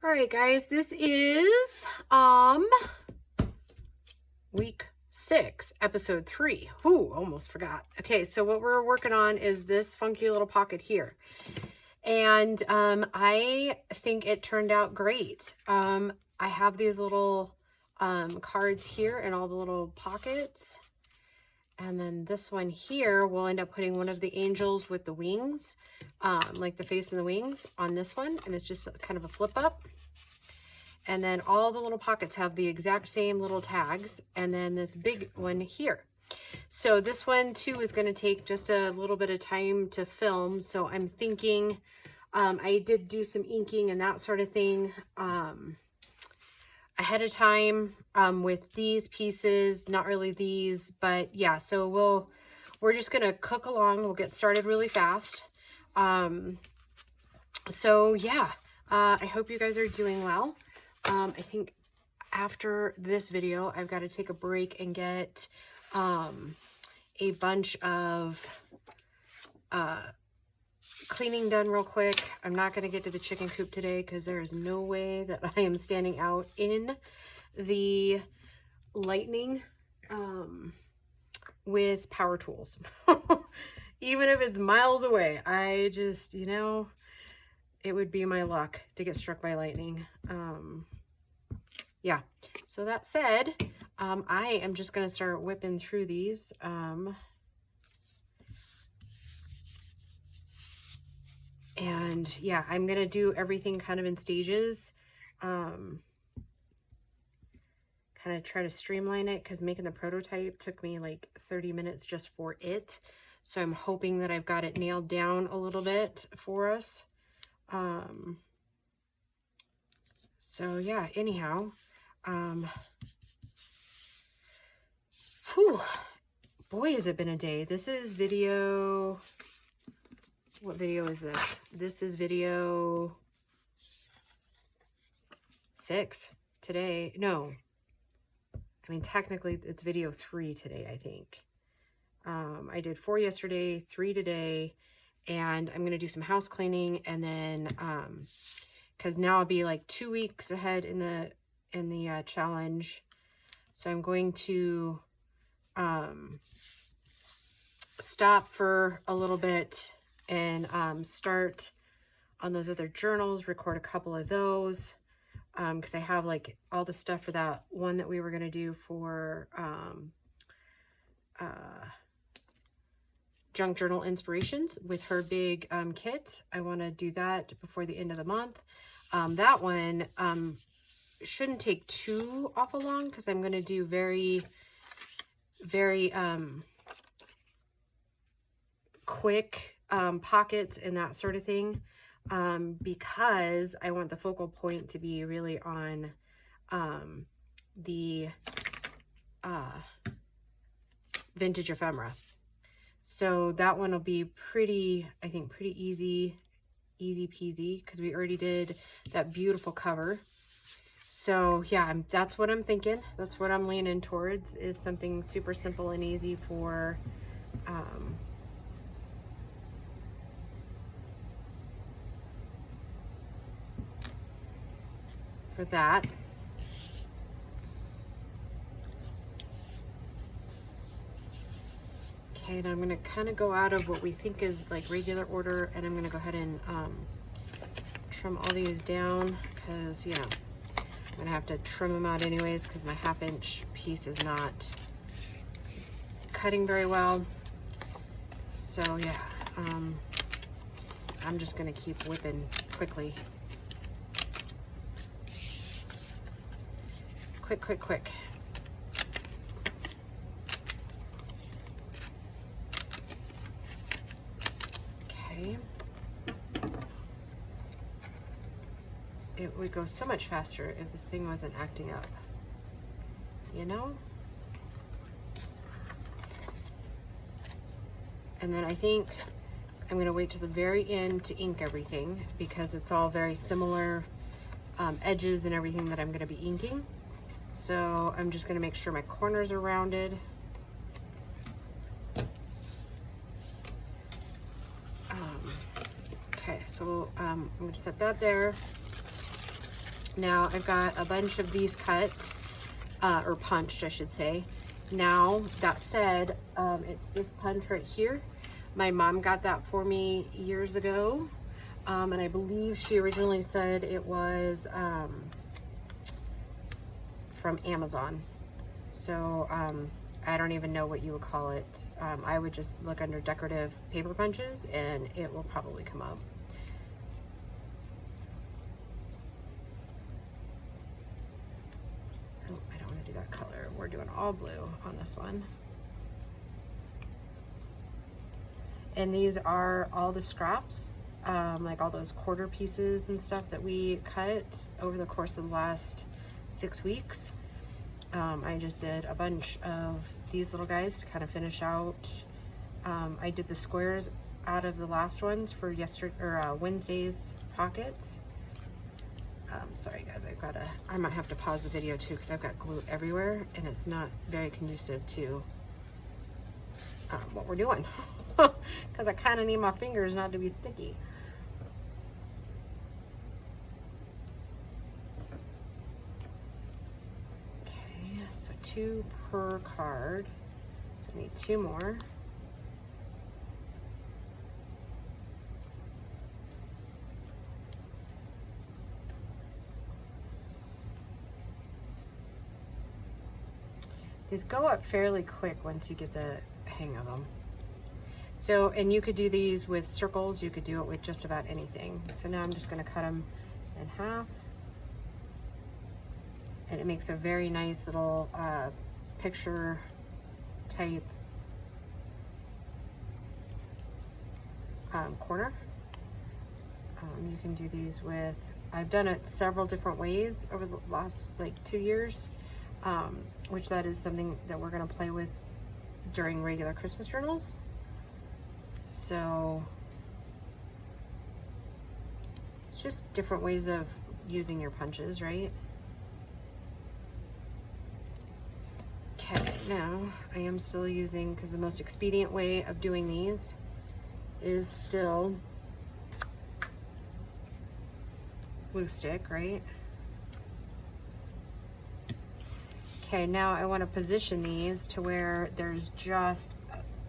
All right, guys, this is week 6, episode 3. Whoo, almost forgot. Okay, so what we're working on is this funky little pocket here. And I think it turned out great. I have these little cards here and all the little pockets. And then this one here, we'll end up putting one of the angels with the wings, like the face and the wings on this one. And it's just kind of a flip up. And then all the little pockets have the exact same little tags. And then this big one here. So this one too is going to take just a little bit of time to film. So I'm thinking, I did do some inking and that sort of thing ahead of time with these pieces, not really these, but yeah, so we're just going to cook along. We'll get started really fast. So yeah, I hope you guys are doing well. I think after this video, I've got to take a break and get a bunch of cleaning done real quick. I'm not going to get to the chicken coop today because there is no way that I am standing out in the lightning with power tools. Even if it's miles away, I just, you know, it would be my luck to get struck by lightning. Yeah, so that said, I am just going to start whipping through these. And yeah, I'm going to do everything kind of in stages. Kind of try to streamline it because making the prototype took me like 30 minutes just for it. So I'm hoping that I've got it nailed down a little bit for us. So yeah, anyhow, whew, boy, has it been a day. This is video, what video is this? This is video 6 today. No, I mean, technically it's video 3 today, I think. I did 4 yesterday, 3 today, and I'm going to do some house cleaning and then, cause now I'll be like 2 weeks ahead in the challenge. So I'm going to, stop for a little bit and, start on those other journals, record a couple of those. Cause I have like all the stuff for that one that we were going to do for, junk journal inspirations with her big kit. I want to do that before the end of the month. That one shouldn't take too awful long because I'm going to do very quick pockets and that sort of thing, because I want the focal point to be really on the vintage ephemera. So that one will be pretty, I think, pretty easy peasy because we already did that beautiful cover. So yeah, that's what I'm thinking. That's what I'm leaning towards, is something super simple and easy for that. Okay, and I'm going to kind of go out of what we think is like regular order, and I'm going to go ahead and trim all these down because, you know, I'm going to have to trim them out anyways because my 1/2-inch piece is not cutting very well. So yeah, I'm just going to keep whipping quickly. Quick. Okay. It would go so much faster if this thing wasn't acting up, you know? And then I think I'm going to wait till the very end to ink everything because it's all very similar edges and everything that I'm going to be inking. So I'm just going to make sure my corners are rounded. Okay, so I'm going to set that there. Now I've got a bunch of these cut, or punched, I should say. Now, that said, it's this punch right here. My mom got that for me years ago. And I believe she originally said it was from Amazon. So I don't even know what you would call it. I would just look under decorative paper punches and it will probably come up. Oh, I don't want to do that color. We're doing all blue on this one. And these are all the scraps, like all those quarter pieces and stuff that we cut over the course of the last 6 weeks. I just did a bunch of these little guys to kind of finish out. I did the squares out of the last ones for Wednesday's pockets. Sorry guys, I might have to pause the video too because I've got glue everywhere and it's not very conducive to what we're doing. Because I kind of need my fingers not to be sticky. Okay, so 2 per card. So I need 2 more. These go up fairly quick once you get the hang of them. So, and you could do these with circles, you could do it with just about anything. So now I'm just going to cut them in half. And it makes a very nice little picture type corner. You can do these with, I've done it several different ways over the last like 2 years, which that is something that we're going to play with during regular Christmas journals. So it's just different ways of using your punches, right? Okay, now I am still using, because the most expedient way of doing these is still glue stick, right? Okay, now I want to position these to where there's just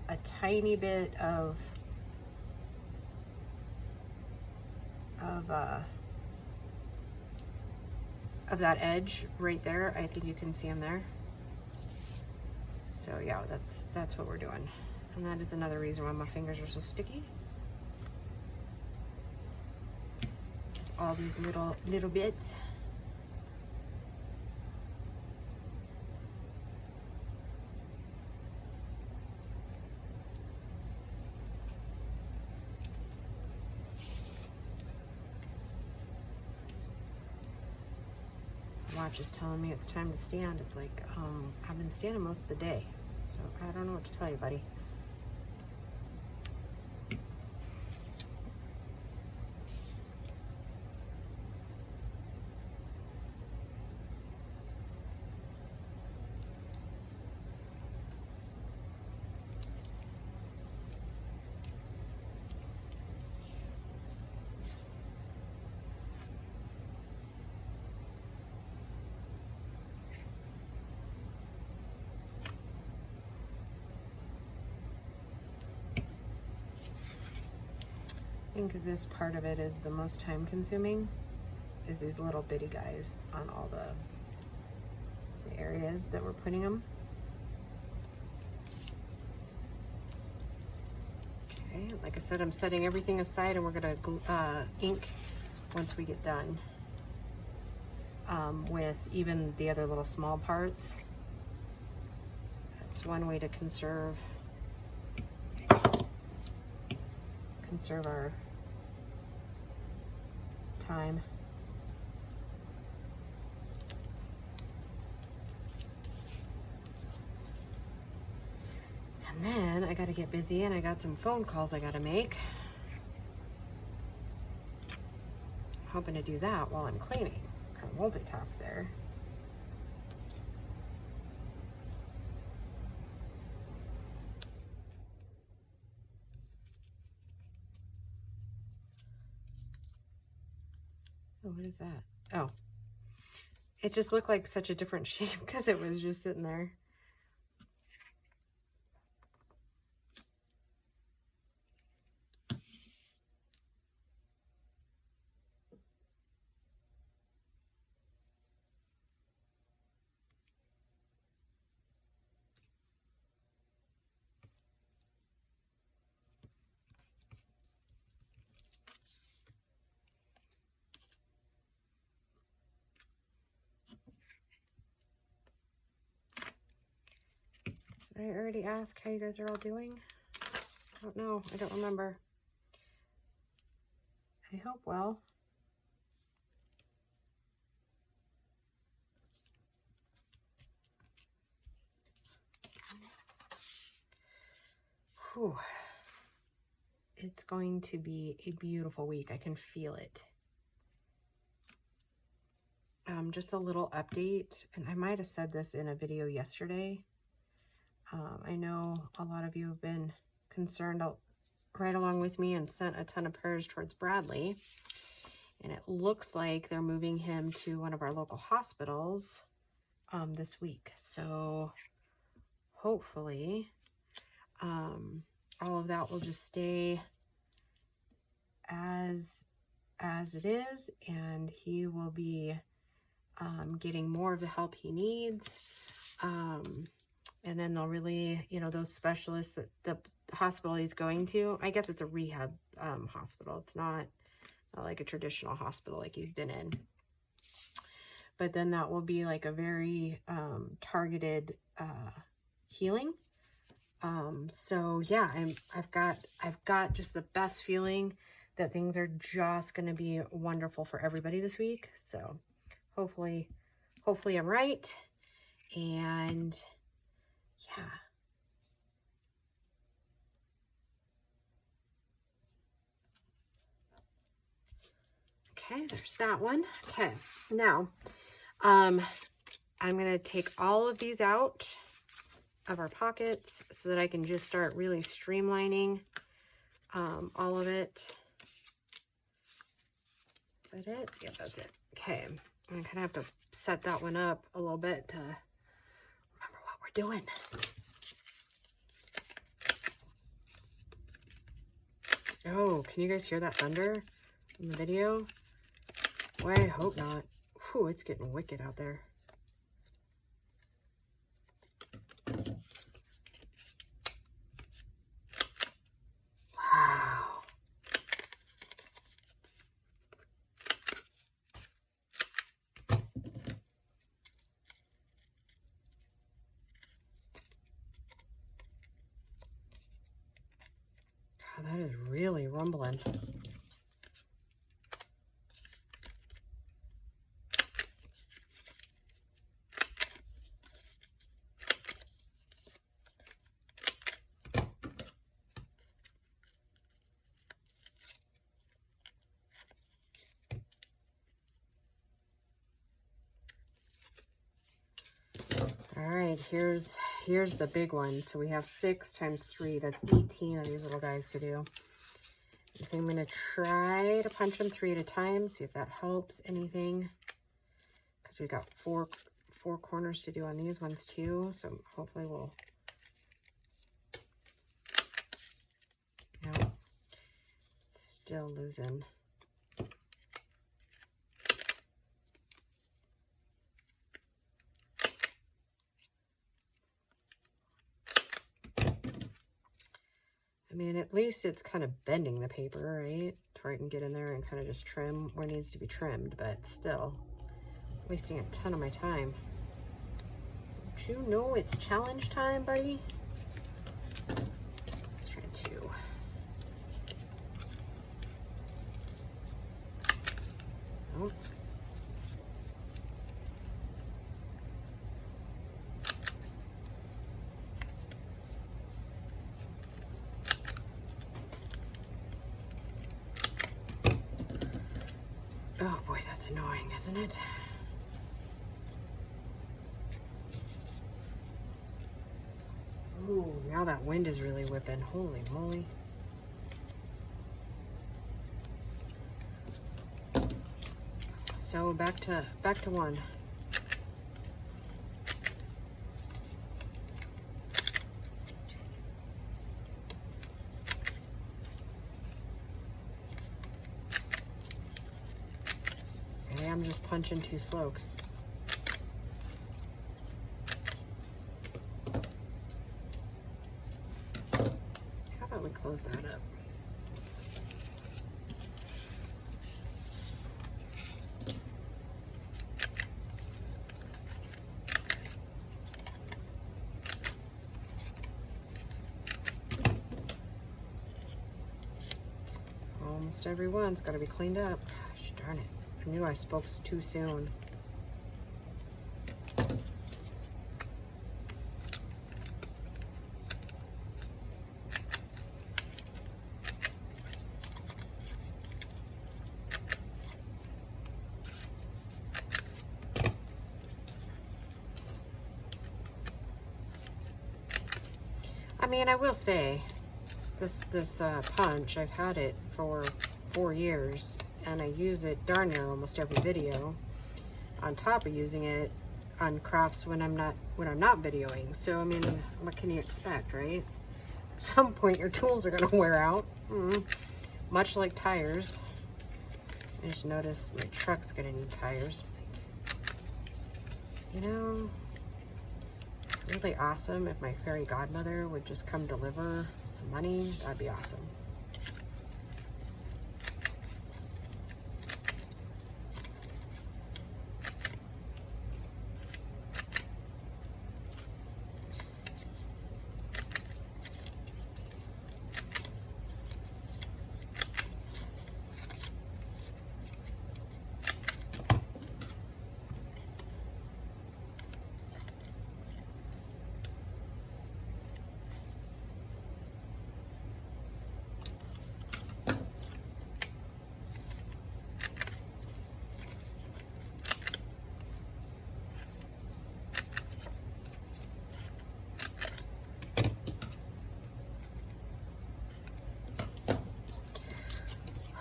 a tiny bit of that edge right there. I think you can see them there. So yeah, that's what we're doing. And that is another reason why my fingers are so sticky. It's all these little bits. Watch is telling me it's time to stand. It's like, I've been standing most of the day, so I don't know what to tell you, buddy. I think this part of it is the most time consuming, is these little bitty guys on all the areas that we're putting them. Okay, like I said, I'm setting everything aside and we're gonna ink once we get done with even the other little small parts. That's one way to conserve our time. And then I got to get busy and I got some phone calls I got to make. I'm hoping to do that while I'm cleaning. Kind of multitask there. Oh, what is that? Oh, It just looked like such a different shape because it was just sitting there. Did I already ask how you guys are all doing? I don't know. I don't remember. I hope well. Whew. It's going to be a beautiful week. I can feel it. Just a little update, and I might have said this in a video yesterday. I know a lot of you have been concerned right along with me and sent a ton of prayers towards Bradley. And it looks like they're moving him to one of our local hospitals this week. So hopefully all of that will just stay as it is, and he will be getting more of the help he needs. And then they'll really, you know, those specialists that the hospital he's going to, I guess it's a rehab hospital. It's not like a traditional hospital like he's been in. But then that will be like a very targeted healing. So yeah, I've got just the best feeling that things are just going to be wonderful for everybody this week. So hopefully I'm right. And yeah. Okay, there's that one. Okay, now I'm going to take all of these out of our pockets so that I can just start really streamlining all of it. Is that it? Yep, that's it. Okay, I'm going to kind of have to set that one up a little bit to remember what we're doing. Oh, can you guys hear that thunder in the video? Boy, I hope not. Whew, it's getting wicked out there. Wow. God, that is really rumbling. All right, here's the big one. So we have 6 times 3, that's 18 of these little guys to do. I think I'm gonna try to punch them 3 at a time, see if that helps anything. Because we've got four corners to do on these ones too. So hopefully we'll, no, still losing. I mean, at least it's kind of bending the paper, right? To where I can get in there and kind of just trim where it needs to be trimmed, but still wasting a ton of my time. Don't you know it's challenge time, buddy? Let's try 2. Nope. Oh boy, that's annoying, isn't it? Ooh, now that wind is really whipping. Holy moly. So back to 1. Okay, I'm just punching too slow. How about we close that up? Almost every one's got to be cleaned up. Gosh darn it. I knew I spoke too soon. I mean, I will say, this punch, I've had it for 4 years, and I use it darn near almost every video, on top of using it on crafts when I'm not videoing. So I mean, what can you expect, right? At some point your tools are going to wear out, much like tires. I just noticed my truck's going to need tires. You know, really awesome if my fairy godmother would just come deliver some money. That'd be awesome.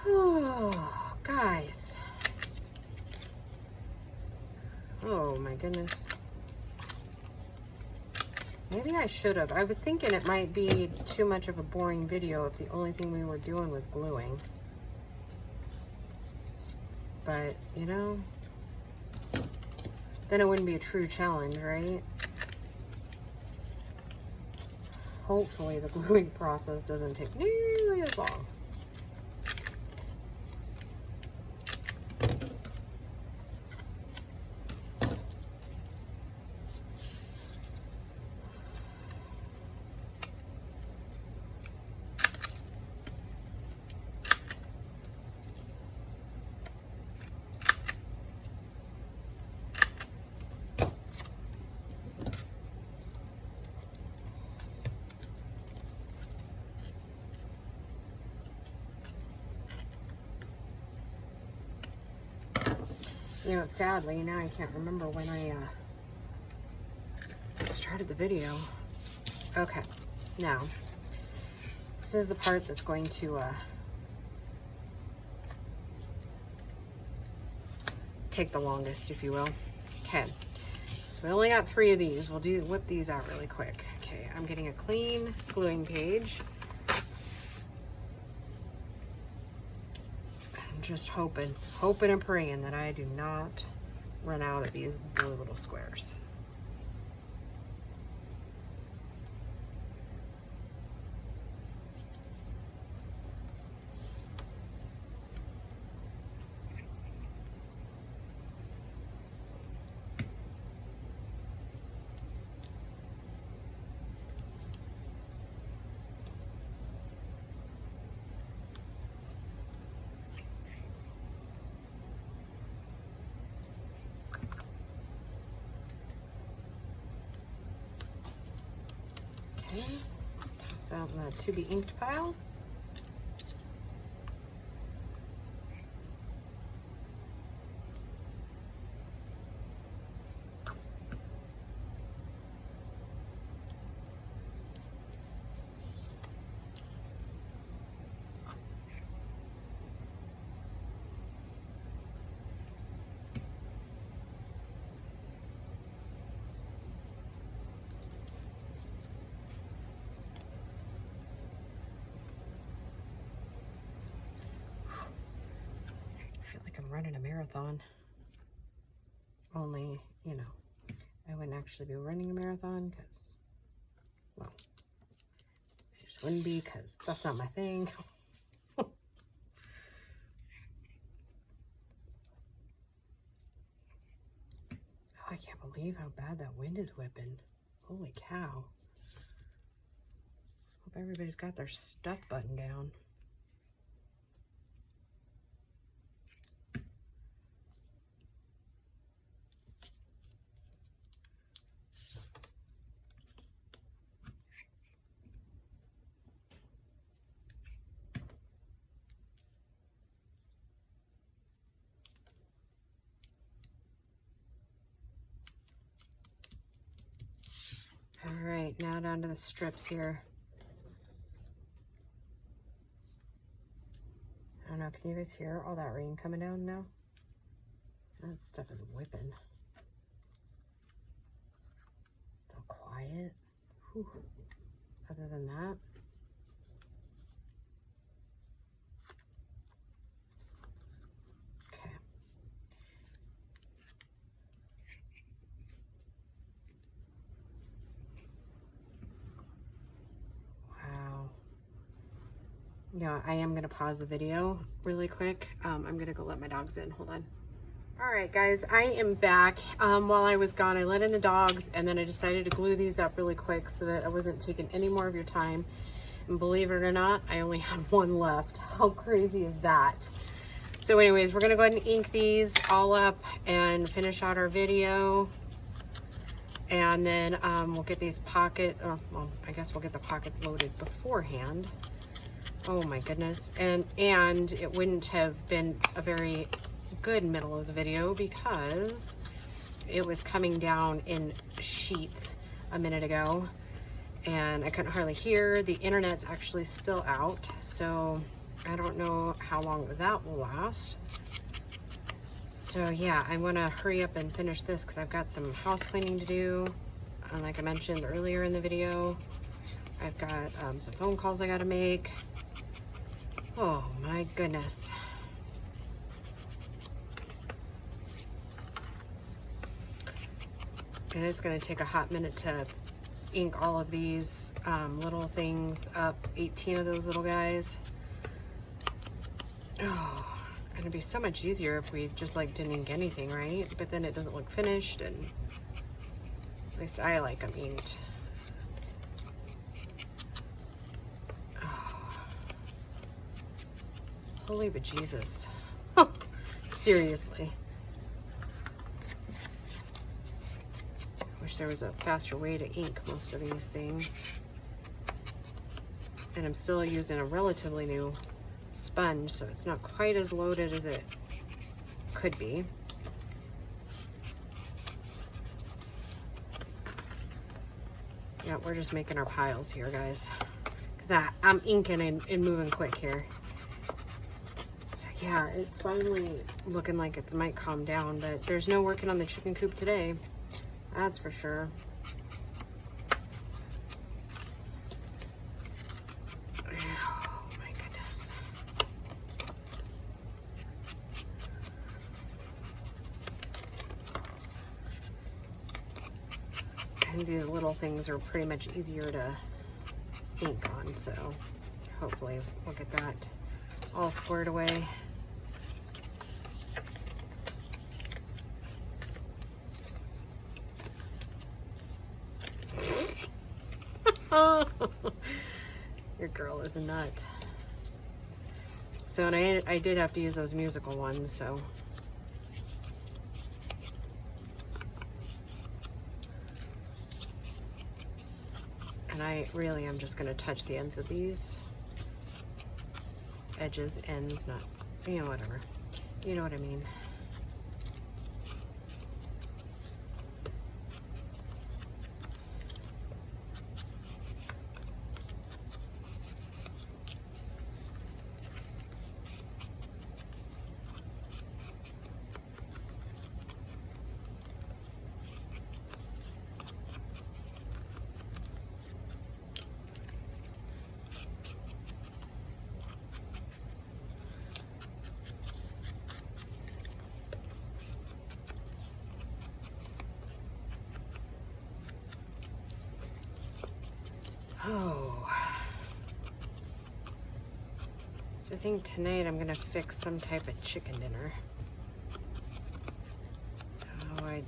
Oh, guys. Oh my goodness. Maybe I should have. I was thinking it might be too much of a boring video if the only thing we were doing was gluing. But, you know, then it wouldn't be a true challenge, right? Hopefully the gluing process doesn't take nearly as long. You know, sadly, now I can't remember when I started the video. Okay, now, this is the part that's going to take the longest, if you will. Okay, so we only got 3 of these. We'll whip these out really quick. Okay, I'm getting a clean gluing page. Just hoping and praying that I do not run out of these blue little squares. Toss out the to be inked pile. Running a marathon. only, you know, I wouldn't actually be running a marathon because, well, I just wouldn't be because that's not my thing. Oh, I can't believe how bad that wind is whipping. Holy cow. Hope everybody's got their stuff buttoned down. All right, now down to the strips here. I don't know, can you guys hear all that rain coming down now? That stuff is whipping. It's all quiet. Whew. Other than that, okay. Wow. Yeah, I am gonna pause the video really quick. I'm gonna go let my dogs in. Hold on. All right, guys, I am back. While I was gone, I let in the dogs, and then I decided to glue these up really quick so that I wasn't taking any more of your time. And believe it or not, I only had one left. How crazy is that? So anyways, we're gonna go ahead and ink these all up and finish out our video. And then we'll get these well, I guess we'll get the pockets loaded beforehand. Oh my goodness. And it wouldn't have been a very good middle of the video because it was coming down in sheets a minute ago and I couldn't hardly hear. The internet's actually still out, so I don't know how long that will last. So yeah, I'm gonna hurry up and finish this because I've got some house cleaning to do. And like I mentioned earlier in the video, I've got some phone calls I gotta make. Oh my goodness. And it's gonna take a hot minute to ink all of these little things up, 18 of those little guys. Oh, and it'd be so much easier if we just like didn't ink anything, right? But then it doesn't look finished, and at least I like them inked. Oh. Holy bejesus. Seriously. Wish there was a faster way to ink most of these things. And I'm still using a relatively new sponge, so it's not quite as loaded as it could be. Yeah, we're just making our piles here, guys, because I'm inking and moving quick here. So yeah, it's finally looking like it might calm down, but there's no working on the chicken coop today. That's for sure. Oh my goodness. I think these little things are pretty much easier to ink on, so hopefully we'll get that all squared away. Your girl is a nut. So, and I did have to use those musical ones, so. And I really am just gonna touch the ends of these. Edges, ends, not, you know, whatever. You know what I mean. So I think tonight I'm gonna fix some type of chicken dinner. Oh, I'm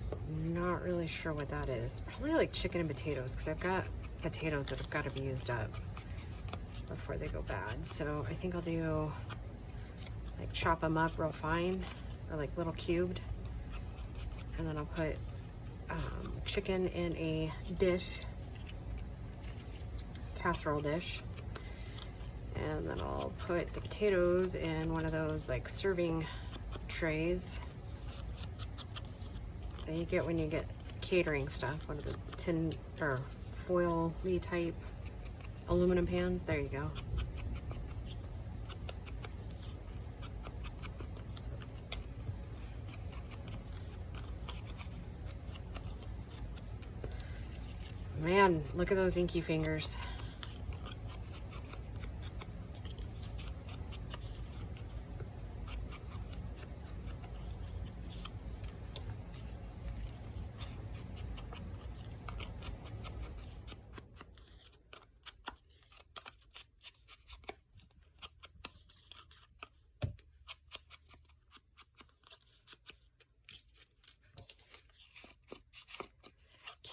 not really sure what that is. Probably like chicken and potatoes, because I've got potatoes that have got to be used up before they go bad. So I think I'll do like chop them up real fine, or like little cubed, and then I'll put chicken in a dish, casserole dish, and then I'll put the potatoes in one of those like serving trays that you get when you get catering stuff, one of the tin or foil-y type aluminum pans. There you go. Man, look at those inky fingers.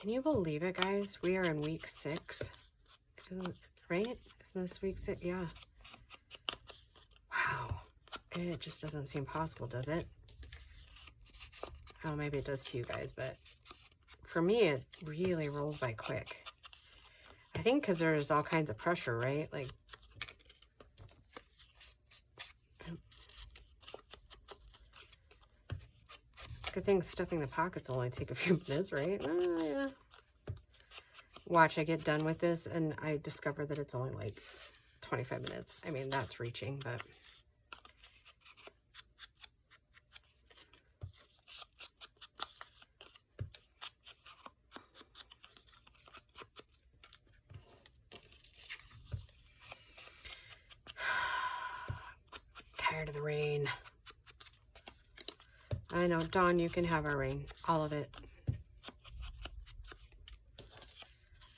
Can you believe it, guys? We are in week 6. Right? Isn't this week 6? Yeah. Wow. It just doesn't seem possible, does it? Oh, maybe it does to you guys, but for me, it really rolls by quick. I think because there's all kinds of pressure, right? Like, good thing stuffing the pockets only take a few minutes, right? Yeah. Watch, I get done with this and I discover that it's only like 25 minutes. I mean, that's reaching, but tired of the rain. I know, Dawn, you can have our rain. All of it.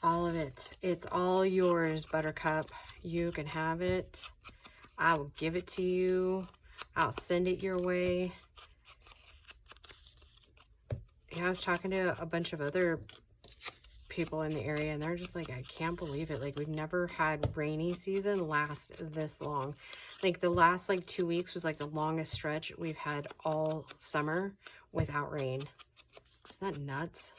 All of it. It's all yours, Buttercup. You can have it. I will give it to you. I'll send it your way. Yeah, I was talking to a bunch of other people in the area, and they're just like, I can't believe it. Like, we've never had rainy season last this long. Like, the last, like, 2 weeks was, like, the longest stretch we've had all summer without rain. Isn't that nuts?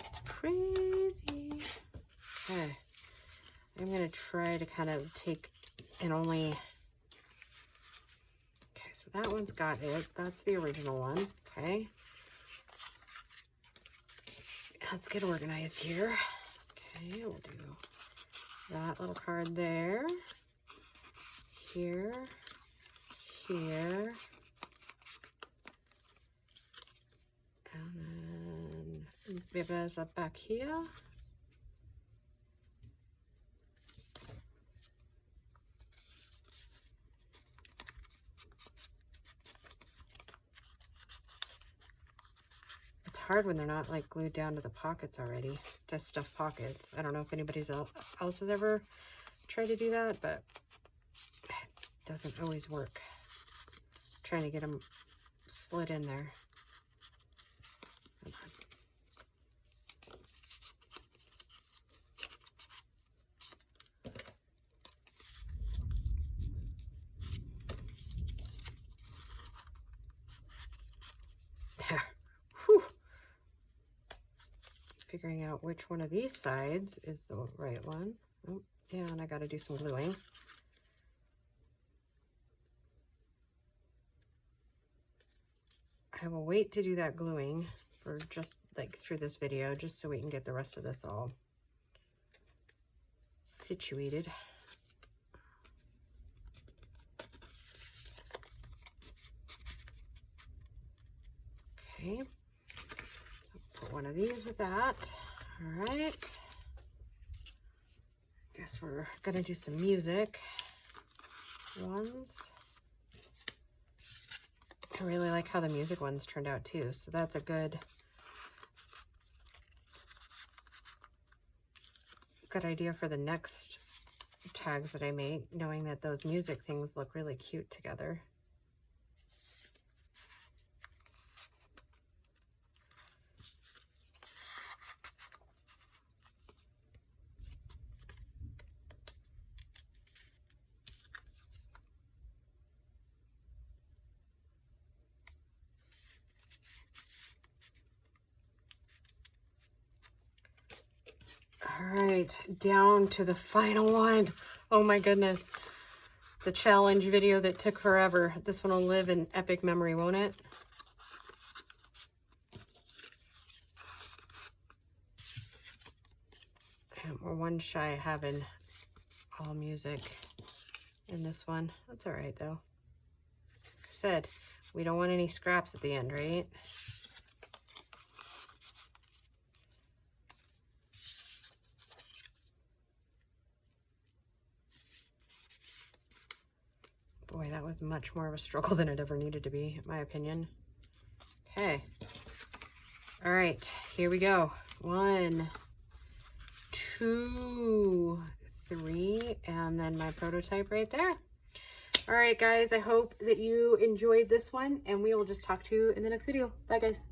It's crazy. Okay. I'm going to try to kind of take and only... Okay, so that one's got it. That's the original one. Okay. Let's get organized here. Okay, we'll do that little card there. Here. Here. And then Bibba's up back here. It's hard when they're not like glued down to the pockets already, to stuff pockets. I don't know if anybody else has ever tried to do that, but it doesn't always work. Trying to get them slid in there. There. Whew. Figuring out which one of these sides is the right one. Oh, yeah, and I got to do some gluing. I will wait to do that gluing for just like through this video, just so we can get the rest of this all situated. Okay, put one of these with that. All right. Guess we're gonna do some music ones. I really like how the music ones turned out too, so that's a good idea for the next tags that I make, knowing that those music things look really cute together. All right, down to the final one. Oh my goodness. The challenge video that took forever. This one will live in epic memory, won't it? And we're one shy of having all music in this one. That's all right though. Like I said, we don't want any scraps at the end, right? Boy, that was much more of a struggle than it ever needed to be, in my opinion. Okay. All right, here we go. 1, 2, 3, and then my prototype right there. All right, guys, I hope that you enjoyed this one, and we will just talk to you in the next video. Bye, guys.